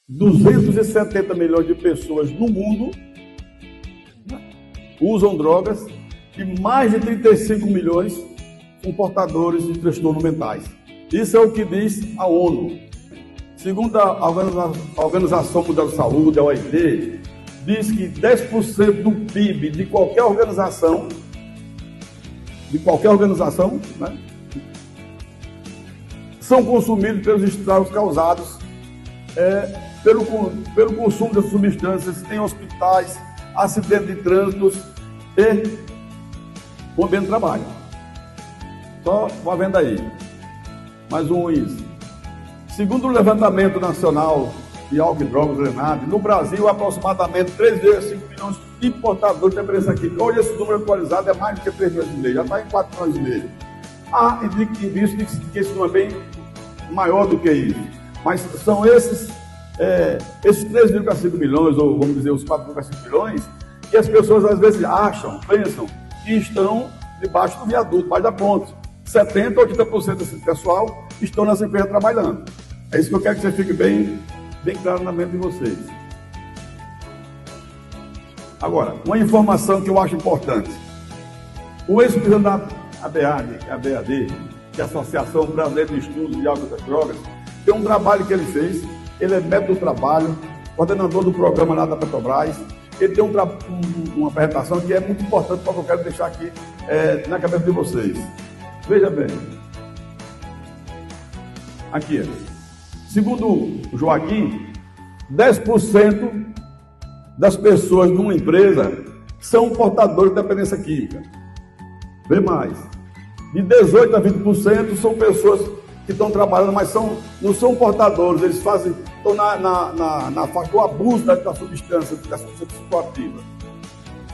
270 milhões de pessoas no mundo usam drogas e mais de 35 milhões são portadores de transtornos mentais. Isso é o que diz a ONU. Segundo a Organização Mundial de Saúde, a OIT, diz que 10% do PIB de qualquer organização, né, são consumidos pelos estragos causados pelo consumo de substâncias em hospitais, acidentes de trânsito e o ambiente de trabalho. Só uma venda aí. Mais um isso. Segundo o levantamento nacional de álcool e drogas, Renado, no Brasil, aproximadamente 3,5 milhões de importadores de dependência química. Hoje, esse número atualizado é mais do que 3 milhões e meio, já está em 4 milhões e meio. Há indícios de que esse número é bem maior do que isso. Mas são esses 3,5 milhões, ou vamos dizer, os 4,5 milhões, que as pessoas às vezes pensam que estão debaixo do viaduto, debaixo da ponte. 70% ou 80% desse pessoal estão nessa empresa trabalhando. É isso que eu quero que você fique bem claro na mente de vocês. Agora, uma informação que eu acho importante. O ex-presidente da ABAD, que é a Associação Brasileira de Estudos de Álcool e Drogas, tem um trabalho que ele fez. Ele é médico do trabalho, coordenador do programa lá da Petrobras. Ele tem uma apresentação que é muito importante para que eu quero deixar aqui na cabeça de vocês. Veja bem. Aqui. Segundo o Joaquim, 10% das pessoas numa empresa são portadores de dependência química. Vê mais. De 18% a 20% são pessoas que estão trabalhando, mas não são portadores, eles estão na faixa do abuso da substância psicoativa.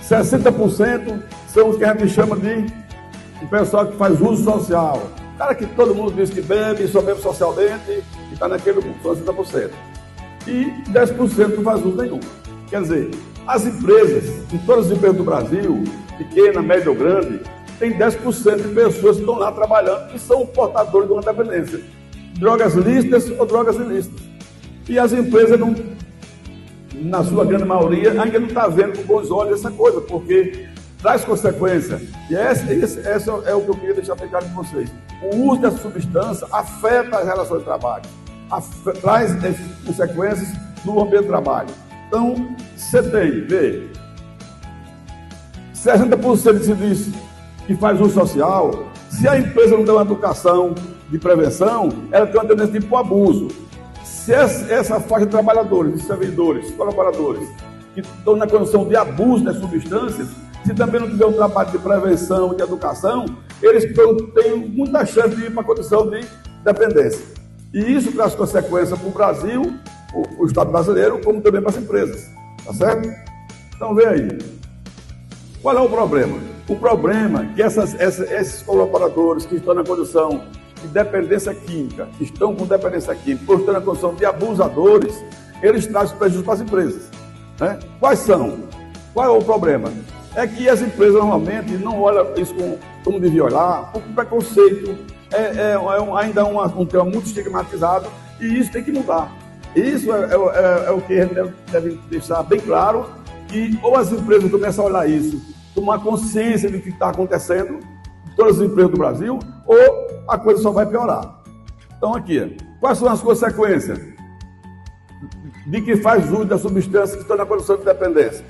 60% são os que a gente chama de o pessoal que faz uso social. O cara que todo mundo diz que bebe, só bebe socialmente e está naquele grupo, 60%. E 10% não faz uso nenhum. Quer dizer, as empresas, em todas as empresas do Brasil, pequena, média ou grande, tem 10% de pessoas que estão lá trabalhando que são portadores de uma dependência. Drogas lícitas ou drogas ilícitas. E as empresas, na sua grande maioria, ainda não estão vendo com bons olhos essa coisa, porque traz consequência. E esse é o que eu queria deixar bem claro com vocês. O uso dessa substância afeta as relações de trabalho, traz consequências no ambiente de trabalho. Então, você tem, vê, 60% de serviço que faz uso social, se a empresa não der uma educação de prevenção, ela tem uma tendência de ir para o abuso. Se essa faixa de trabalhadores, de servidores, colaboradores, que estão na condição de abuso das substâncias, se também não tiver um trabalho de prevenção, de educação, eles têm muita chance de ir para a condição de dependência. E isso traz consequências para o Brasil, o Estado brasileiro, como também para as empresas. Tá certo? Então, vê aí. Qual é o problema? O problema é que esses colaboradores que estão na condição de dependência química, que estão com dependência química, ou estão na condição de abusadores, eles trazem prejuízo para as empresas. Né? Quais são? Qual é o problema? É que as empresas normalmente não olham isso como devia olhar, porque o preconceito ainda um tema muito estigmatizado e isso tem que mudar. Isso é o que a gente deve deixar bem claro, que ou as empresas começam a olhar isso, tomar consciência do que está acontecendo, em todas as empresas do Brasil, ou a coisa só vai piorar. Então aqui, quais são as consequências de que faz uso das substâncias que estão na condição de dependência?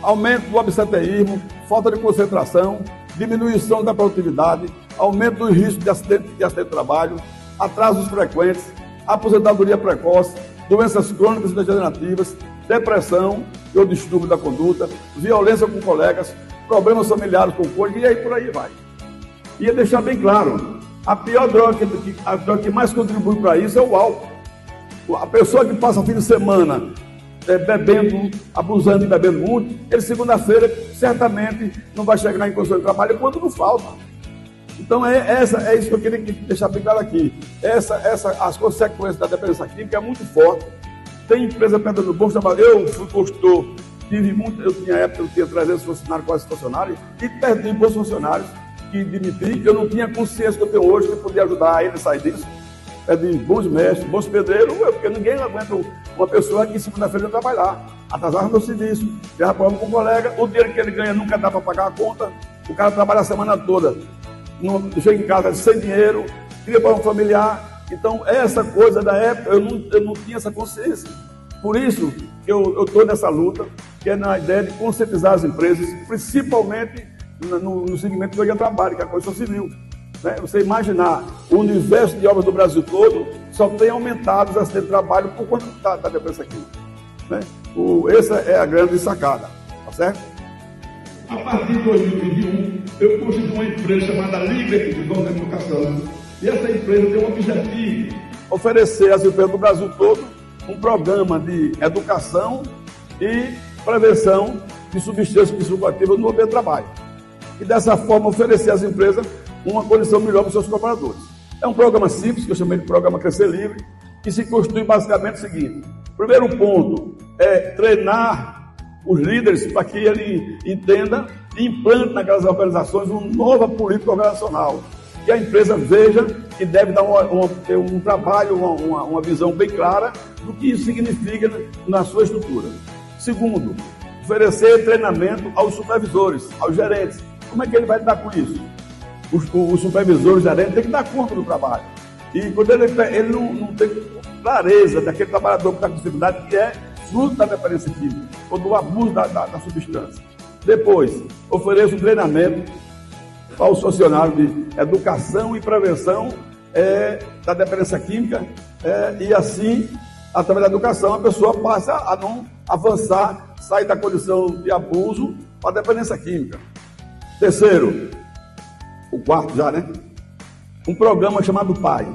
Aumento do absenteísmo, falta de concentração, diminuição da produtividade, aumento do risco de acidente de trabalho, atrasos frequentes, aposentadoria precoce, doenças crônicas e degenerativas, depressão ou distúrbio da conduta, violência com colegas, problemas familiares com cônjuge, e aí por aí vai. Ia deixar bem claro, a pior droga, a droga que mais contribui para isso é o álcool. A pessoa que passa fim de semana bebendo, abusando e bebendo muito, ele segunda-feira certamente não vai chegar em condição de trabalho quando não falta. Então é isso que eu queria deixar bem claro aqui. As consequências da dependência química é muito forte. Tem empresa perdendo bons trabalhos. Eu fui consultor, eu tinha 300 funcionários, quase funcionários, e perdi bons funcionários que demiti. Eu não tinha consciência que eu tenho hoje, que eu podia ajudar ele a sair disso. é de bons mestres, bons pedreiros, porque ninguém aguenta uma pessoa que segunda-feira vai trabalhar, atrasar no serviço, terra problema com o colega, o dinheiro que ele ganha nunca dá para pagar a conta, o cara trabalha a semana toda, não, chega em casa sem dinheiro, cria para um familiar. Então, essa coisa da época, eu não tinha essa consciência. Por isso que eu estou nessa luta, que é na ideia de conscientizar as empresas, principalmente no segmento do trabalho, que é a construção civil. Né? Você imaginar, o universo de obras do Brasil todo só tem aumentado os acidentes de trabalho por conta da depressa aqui. Né? Essa é a grande sacada, tá certo? A partir de 2021, eu constituí uma empresa chamada Liberty de Educação. E essa empresa tem um objetivo: oferecer às empresas do Brasil todo um programa de educação e prevenção de substâncias psicoativas no ambiente de trabalho. E dessa forma oferecer às empresas uma condição melhor para os seus colaboradores. É um programa simples, que eu chamei de programa Crescer Livre, que se constitui basicamente o seguinte: primeiro ponto é treinar os líderes para que ele entenda e implante naquelas organizações uma nova política organizacional, que a empresa veja que deve dar ter um trabalho, uma visão bem clara do que isso significa na sua estrutura. Segundo, oferecer treinamento aos supervisores, aos gerentes. Como é que ele vai lidar com isso? Os supervisores, os gerentes têm que dar conta do trabalho. E quando ele não tem clareza daquele trabalhador que está com dificuldade, que é fruto da dependência química, ou do abuso da substância. Depois, ofereça um treinamento aos funcionários de educação e prevenção da dependência química, e assim, através da educação, a pessoa passa a não avançar, sair da condição de abuso para a dependência química. Terceiro, o quarto já, né? Um programa chamado PAI.